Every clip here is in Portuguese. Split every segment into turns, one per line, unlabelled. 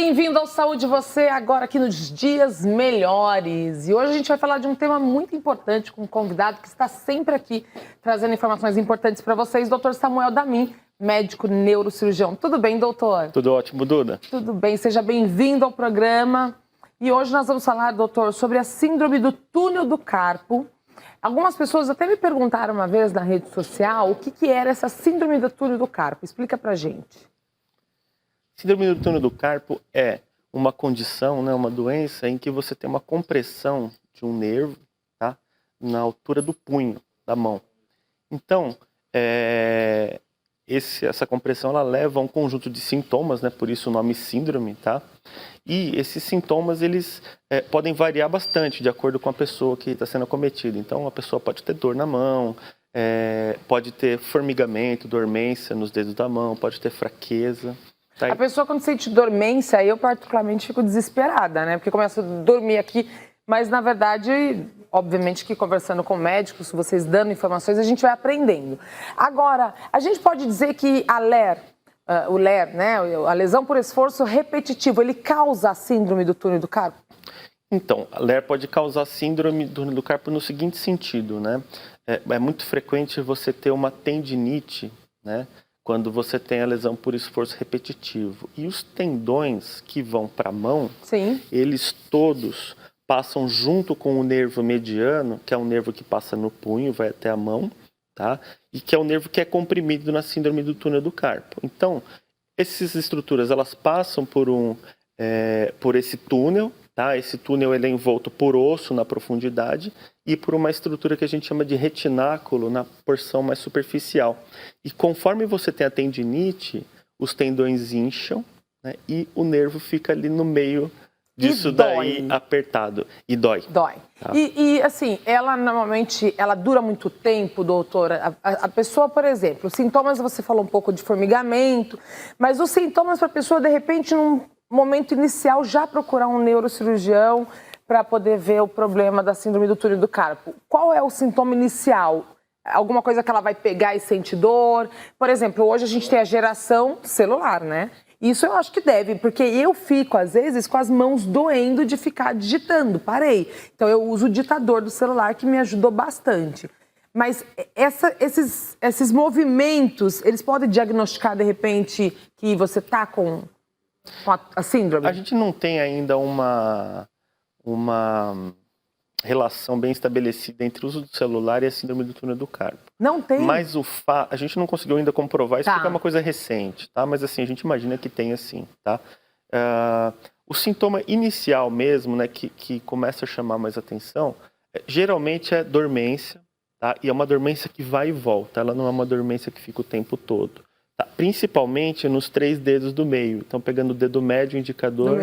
bem-vindo ao Saúde Você, agora aqui nos Dias Melhores. E hoje a gente vai falar de um tema muito importante com um convidado que está sempre aqui trazendo informações importantes para vocês, Dr. Samuel Damin, médico neurocirurgião. Tudo bem, doutor?
Tudo ótimo, Duda.
Tudo bem, seja bem-vindo ao programa. E hoje nós vamos falar, doutor, sobre a síndrome do túnel do carpo. Algumas pessoas até me perguntaram uma vez na rede social o que era essa síndrome do túnel do carpo. Explica pra gente.
Síndrome do túnel do carpo é uma condição, né, uma doença em que você tem uma compressão de um nervo, tá, na altura do punho da mão. Então, essa compressão ela leva a um conjunto de sintomas, né, por isso o nome síndrome, tá? E esses sintomas eles podem variar bastante de acordo com a pessoa que está sendo acometida. Então, a pessoa pode ter dor na mão, pode ter formigamento, dormência nos dedos da mão, pode ter fraqueza. Tá.
A pessoa, quando sente dormência, eu particularmente fico desesperada, né? Porque começa a dormir aqui, mas na verdade, obviamente que conversando com médicos, vocês dando informações, a gente vai aprendendo. Agora, a gente pode dizer que a LER, o LER, né? A lesão por esforço repetitivo, ele causa a síndrome do túnel do carpo?
Então, a LER pode causar síndrome do túnel do carpo no seguinte sentido, né? É muito frequente você ter uma tendinite, né? Quando você tem a lesão por esforço repetitivo. E os tendões que vão para a mão, sim, eles todos passam junto com o nervo mediano, que é um nervo que passa no punho, vai até a mão, tá? E que é o nervo que é comprimido na síndrome do túnel do carpo. Então, essas estruturas, elas passam por esse túnel, tá? Esse túnel ele é envolto por osso na profundidade e por uma estrutura que a gente chama de retináculo na porção mais superficial. E conforme você tem a tendinite, os tendões incham, né, e o nervo fica ali no meio disso daí apertado. E dói.
Dói. Tá? E assim, ela normalmente, ela dura muito tempo, doutora? A pessoa, por exemplo, os sintomas, você falou um pouco de formigamento, mas os sintomas para a pessoa, de repente, num momento inicial, já procurar um neurocirurgião para poder ver o problema da síndrome do túnel do carpo. Qual é o sintoma inicial? Alguma coisa que ela vai pegar e sente dor? Por exemplo, hoje a gente tem a geração celular, né? Isso eu acho que deve, porque eu fico, às vezes, com as mãos doendo de ficar digitando. Parei. Então, eu uso o ditador do celular, que me ajudou bastante. Mas esses movimentos, eles podem diagnosticar, de repente, que você está com a síndrome?
A gente não tem ainda uma relação bem estabelecida entre o uso do celular e a síndrome do túnel do carpo.
Não tem?
Mas a gente não conseguiu ainda comprovar isso, porque é uma coisa recente, tá? Mas assim, a gente imagina que tem assim, tá? O sintoma inicial mesmo, né, que começa a chamar mais atenção, geralmente é dormência, tá? E é uma dormência que vai e volta, ela não é uma dormência que fica o tempo todo. Tá? Principalmente nos 3 dedos do meio. Então, pegando o dedo médio, o indicador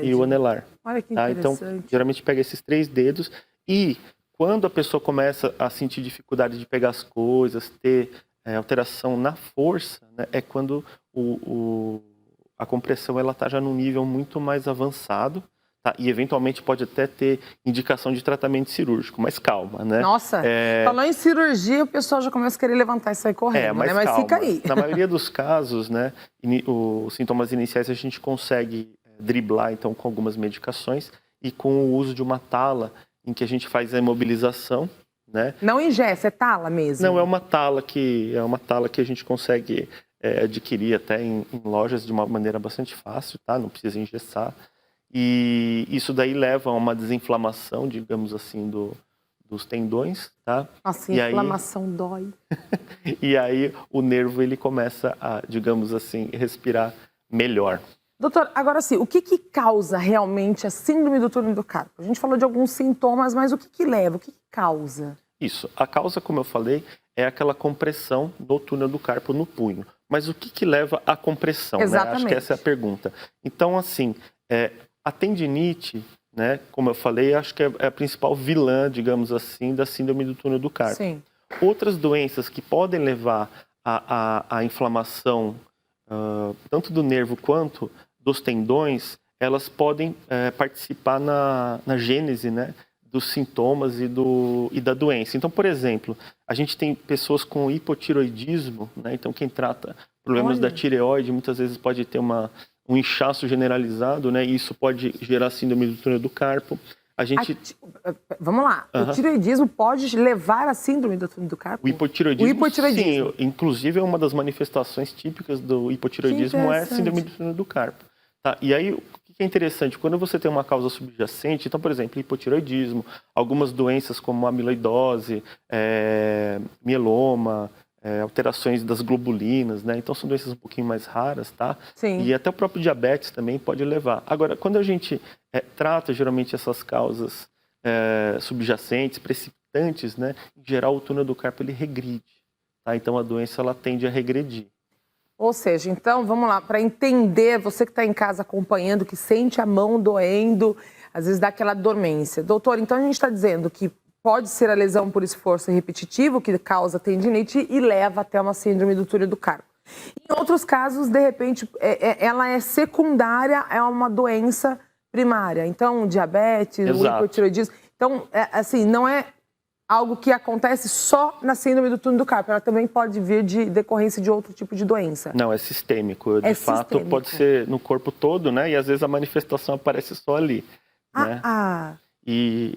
e o anelar.
Olha que
tá?
interessante.
Então, geralmente pega esses 3 dedos. E quando a pessoa começa a sentir dificuldade de pegar as coisas, ter alteração na força, né, é quando a compressão está já num nível muito mais avançado. Tá? E eventualmente pode até ter indicação de tratamento cirúrgico, mas calma, né?
Nossa, falou em cirurgia, o pessoal já começa a querer levantar e sair correndo,
mas
né? Mas
calma.
fica aí.
Na maioria dos casos, né, os sintomas iniciais a gente consegue driblar, então, com algumas medicações e com o uso de uma tala em que a gente faz a imobilização, né?
Não ingessa, é tala mesmo?
Não, é uma tala que a gente consegue adquirir até em lojas de uma maneira bastante fácil, tá? Não precisa engessar. E isso daí leva a uma desinflamação, digamos assim, dos tendões, tá?
Nossa, inflamação dói.
E aí o nervo ele começa a, digamos assim, respirar melhor.
Doutor, agora sim, o que causa realmente a síndrome do túnel do carpo? A gente falou de alguns sintomas, mas o que leva, o que causa?
Isso, a causa, como eu falei, é aquela compressão do túnel do carpo no punho. Mas o que leva à compressão?
Exatamente.
Né? Acho que essa é a pergunta. Então, assim, a tendinite, né, como eu falei, acho que é a principal vilã, digamos assim, da síndrome do túnel do carpo.
Sim.
Outras doenças que podem levar à inflamação, tanto do nervo quanto dos tendões, elas podem participar na gênese, né, dos sintomas e da doença. Então, por exemplo, a gente tem pessoas com hipotiroidismo, né, então quem trata problemas da tireoide muitas vezes pode ter uma um inchaço generalizado, né? E isso pode gerar síndrome do túnel do carpo.
Vamos lá. O tireoidismo pode levar a síndrome do túnel do carpo?
O hipotireoidismo, sim. Inclusive, uma das manifestações típicas do hipotireoidismo é a síndrome do túnel do carpo. Tá? E aí, o que é interessante? Quando você tem uma causa subjacente, então, por exemplo, hipotireoidismo, algumas doenças como amiloidose, mieloma, alterações das globulinas, né? Então são doenças um pouquinho mais raras, tá?
Sim.
E até o próprio diabetes também pode levar. Agora, quando a gente trata geralmente essas causas subjacentes, precipitantes, né? Em geral, o túnel do carpo ele regride, tá? Então a doença ela tende a regredir.
Ou seja, então, vamos lá, para entender, você que está em casa acompanhando, que sente a mão doendo, às vezes dá aquela dormência. Doutor, então a gente está dizendo que pode ser a lesão por esforço repetitivo, que causa tendinite e leva até uma síndrome do túnel do carpo. Em outros casos, de repente, ela é secundária, é uma doença primária. Então, diabetes, o hipotireoidismo. Então, assim, não é algo que acontece só na síndrome do túnel do carpo. Ela também pode vir de decorrência de outro tipo de doença.
Não, é sistêmico. De fato, pode ser no corpo todo, né? E às vezes a manifestação aparece só ali. Né?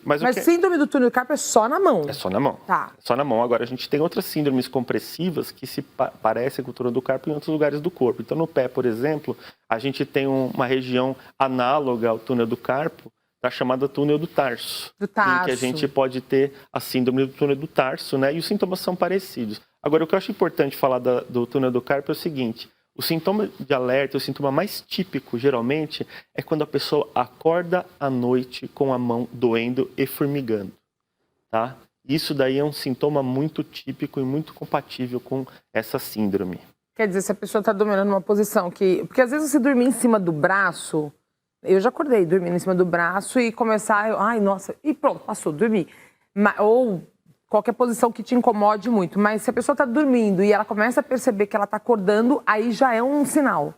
Mas
síndrome do túnel do carpo é só na mão?
É só na mão.
Tá.
É só na mão. Agora, a gente tem outras síndromes compressivas que se parecem com o túnel do carpo em outros lugares do corpo. Então, no pé, por exemplo, a gente tem uma região análoga ao túnel do carpo, tá, chamada túnel do tarso. Em que a gente pode ter a síndrome do túnel do tarso, né? E os sintomas são parecidos. Agora, o que eu acho importante falar do túnel do carpo é o seguinte: o sintoma de alerta, o sintoma mais típico, geralmente, é quando a pessoa acorda à noite com a mão doendo e formigando, tá? Isso daí é um sintoma muito típico e muito compatível com essa síndrome.
Quer dizer, se a pessoa está dormindo numa posição que... Porque às vezes você dormir em cima do braço... Eu já acordei dormindo em cima do braço e começar... Ai, nossa... E pronto, passou, dormi. Ou... qualquer posição que te incomode muito, mas se a pessoa está dormindo e ela começa a perceber que ela está acordando, aí já é um sinal.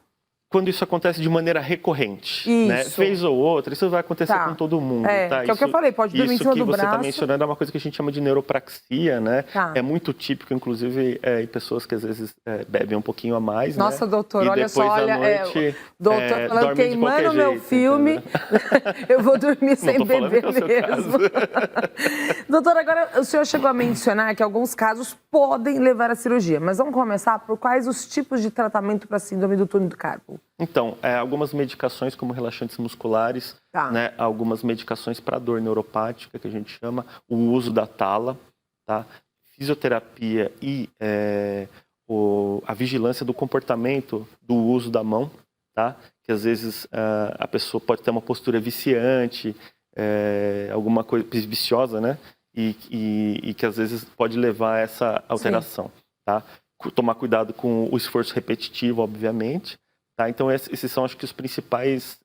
Quando isso acontece de maneira recorrente, né? Vez ou outra, isso vai acontecer com todo mundo. Tá?
Que é o que eu falei, pode dormir em cima do braço.
Isso que você está mencionando é uma coisa que a gente chama de neuropraxia, né? É muito típico, inclusive, em pessoas que às vezes bebem um pouquinho a mais,
Nossa,
né?
doutor, olha só,
noite,
doutor falando, queimando meu filme, eu vou dormir sem beber mesmo. Doutor, agora o senhor chegou a mencionar que alguns casos podem levar à cirurgia, mas vamos começar por quais os tipos de tratamento para a síndrome do túnel do carpo?
Então, algumas medicações como relaxantes musculares, né, algumas medicações para dor neuropática, que a gente chama, o uso da tala, tá? Fisioterapia e a vigilância do comportamento do uso da mão, tá? Que às vezes a pessoa pode ter uma postura viciante, alguma coisa viciosa, né? E que às vezes pode levar a essa alteração, tá? Tomar cuidado com o esforço repetitivo, obviamente. Tá? Então, esses são, acho que, os principais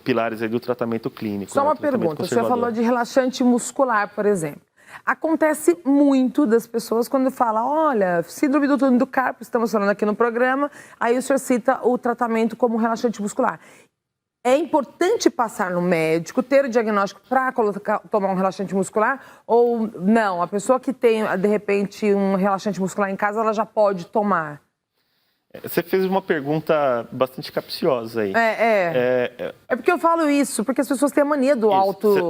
pilares aí do tratamento clínico.
Só uma pergunta, o senhor falou de relaxante muscular, por exemplo. Acontece muito das pessoas quando fala, olha, síndrome do túnel do carpo, estamos falando aqui no programa, aí o senhor cita o tratamento como relaxante muscular. É importante passar no médico, ter o diagnóstico para tomar um relaxante muscular? Ou não, a pessoa que tem, de repente, um relaxante muscular em casa, ela já pode tomar?
Você fez uma pergunta bastante capciosa aí.
É porque eu falo isso, porque as pessoas têm a mania do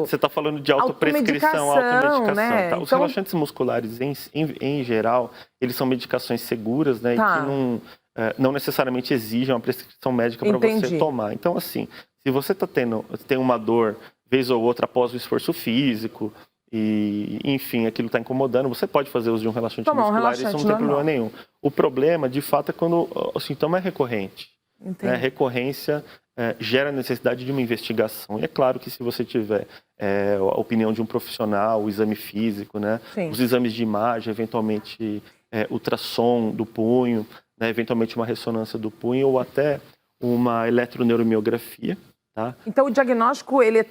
Você está falando de autoprescrição, automedicação.
Né?
Tá? Os relaxantes musculares, em geral, eles são medicações seguras, né? E que não necessariamente exigem uma prescrição médica para você tomar. Então, assim, se você tem uma dor, vez ou outra, após o esforço físico, e, enfim, aquilo está incomodando, você pode fazer uso de um relaxante muscular, isso não tem problema nenhum. O problema, de fato, é quando o sintoma é recorrente. Né? Recorrência gera necessidade de uma investigação. E é claro que se você tiver a opinião de um profissional, o exame físico, né? Os exames de imagem, eventualmente ultrassom do punho, né? Eventualmente uma ressonância do punho ou até uma eletroneuromiografia. Tá?
Então, o diagnóstico ele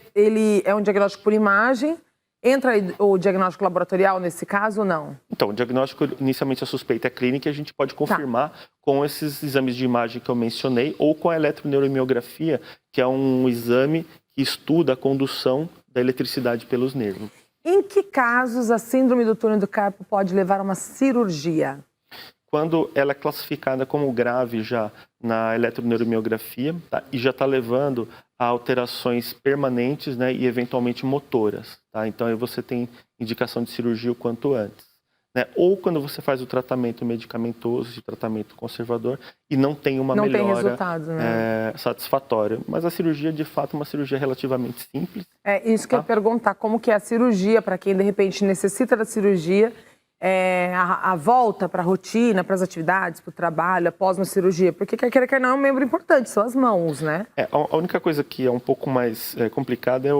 é um diagnóstico por imagem. Entra o diagnóstico laboratorial nesse caso ou não? Então,
o diagnóstico, inicialmente a suspeita é clínica e a gente pode confirmar com esses exames de imagem que eu mencionei ou com a eletroneuromiografia, que é um exame que estuda a condução da eletricidade pelos nervos.
Em que casos a síndrome do túnel do carpo pode levar a uma cirurgia?
quando ela é classificada como grave já na eletroneuromiografia, tá? E já está levando a alterações permanentes, né? E eventualmente motoras, tá? Então aí você tem indicação de cirurgia o quanto antes, né? Ou quando você faz o tratamento medicamentoso, o tratamento conservador, e não tem uma melhora satisfatória. Mas a cirurgia, de fato, é uma cirurgia relativamente simples.
É isso que eu ia perguntar, como que é a cirurgia, para quem de repente necessita da cirurgia, a volta para a rotina, para as atividades, para o trabalho, após uma cirurgia? Porque quer que não é um membro importante, são as mãos, né?
A única coisa que é um pouco mais complicada é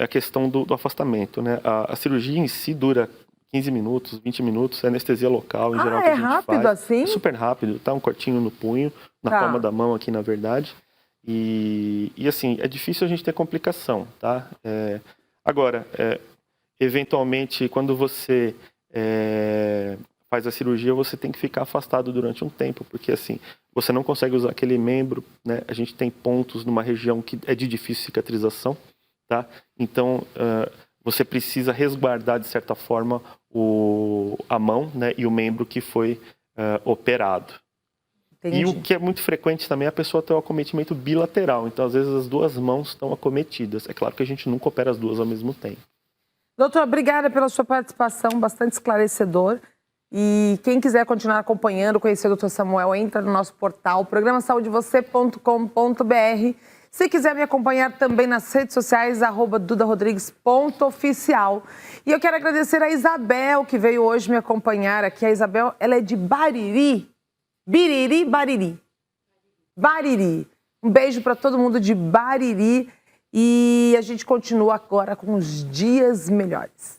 a questão do afastamento, né? A cirurgia em si dura 15 minutos, 20 minutos, é anestesia local, em geral, que a gente
rápido
faz.
assim?
É super rápido, tá? Um cortinho no punho, na palma da mão aqui, na verdade. E assim, é difícil a gente ter complicação, tá? Agora, eventualmente, quando você faz a cirurgia, você tem que ficar afastado durante um tempo, porque assim, você não consegue usar aquele membro, né? A gente tem pontos numa região que é de difícil cicatrização, tá? Então, você precisa resguardar, de certa forma, a mão, né? E o membro que foi operado. Entendi. E o que é muito frequente também é a pessoa ter um acometimento bilateral. Então, às vezes, as duas mãos estão acometidas. É claro que a gente nunca opera as duas ao mesmo tempo.
Doutor, obrigada pela sua participação, bastante esclarecedor. E quem quiser continuar acompanhando, conhecer o Dr. Samuel, entra no nosso portal, programasaudevocê.com.br. Se quiser me acompanhar também nas redes sociais, @dudarodrigues.oficial. E eu quero agradecer a Isabel, que veio hoje me acompanhar aqui. A Isabel, ela é de Bariri. Bariri. Um beijo para todo mundo de Bariri. E a gente continua agora com os dias melhores.